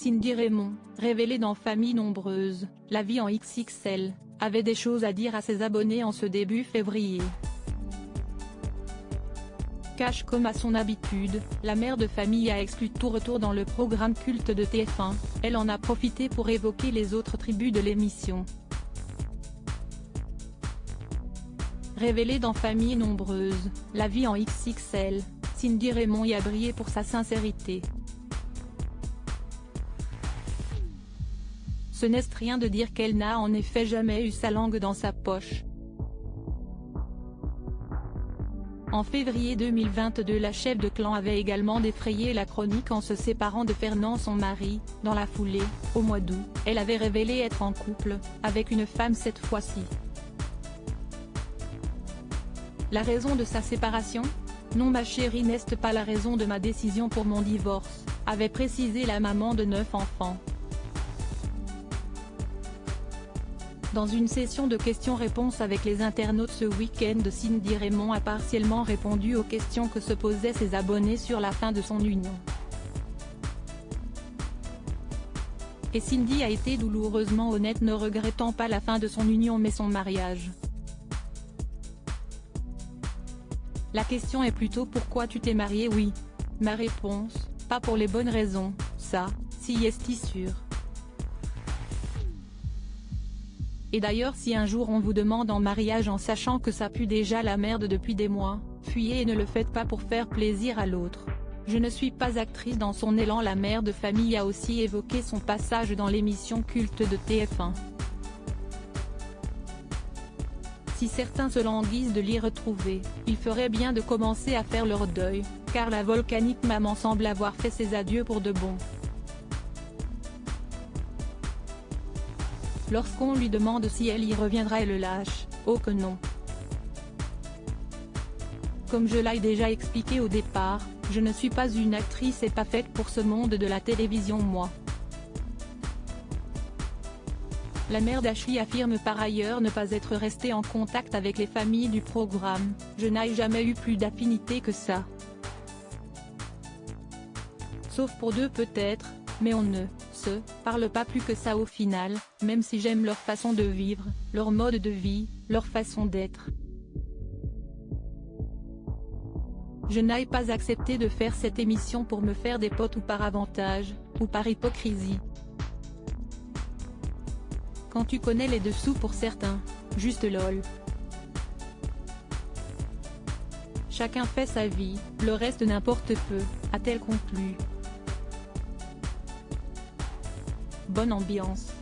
Cindy Raymond, révélée dans Famille nombreuse, la vie en XXL, avait des choses à dire à ses abonnés en ce début février. Cash comme à son habitude, la mère de famille a exclu tout retour dans le programme culte de TF1, elle en a profité pour évoquer les autres tribus de l'émission. Révélée dans Famille nombreuse, la vie en XXL, Cindy Raymond y a brillé pour sa sincérité. Ce n'est rien de dire qu'elle n'a en effet jamais eu sa langue dans sa poche. En février 2022, la chef de clan avait également défrayé la chronique en se séparant de Fernand, son mari. Dans la foulée, au mois d'août, elle avait révélé être en couple, avec une femme cette fois-ci. La raison de sa séparation ? Non, ma chérie, n'est pas la raison de ma décision pour mon divorce, avait précisé la maman de 9 enfants. Dans une session de questions-réponses avec les internautes ce week-end, Cindy Raymond a partiellement répondu aux questions que se posaient ses abonnés sur la fin de son union. Et Cindy a été douloureusement honnête, ne regrettant pas la fin de son union mais son mariage. La question est plutôt pourquoi tu t'es mariée? Oui. Ma réponse, pas pour les bonnes raisons, ça, si est sûr. Et d'ailleurs, si un jour on vous demande en mariage en sachant que ça pue déjà la merde depuis des mois, fuyez et ne le faites pas pour faire plaisir à l'autre. Je ne suis pas actrice. Dans son élan, la mère de famille a aussi évoqué son passage dans l'émission culte de TF1. Si certains se languissent de l'y retrouver, il ferait bien de commencer à faire leur deuil, car la volcanique maman semble avoir fait ses adieux pour de bon. Lorsqu'on lui demande si elle y reviendra, elle lâche « Oh que non ». Comme je l'ai déjà expliqué au départ, je ne suis pas une actrice et pas faite pour ce monde de la télévision moi. La mère d'Ashley affirme par ailleurs ne pas être restée en contact avec les familles du programme. Je n'ai jamais eu plus d'affinité que ça. Sauf pour deux peut-être, mais on ne se parle pas plus que ça au final, même si j'aime leur façon de vivre, leur mode de vie, leur façon d'être. Je n'ai pas accepté de faire cette émission pour me faire des potes ou par avantage, ou par hypocrisie. Quand tu connais les dessous pour certains, juste lol. Chacun fait sa vie, le reste n'importe peu, a-t-elle conclu. Bonne ambiance.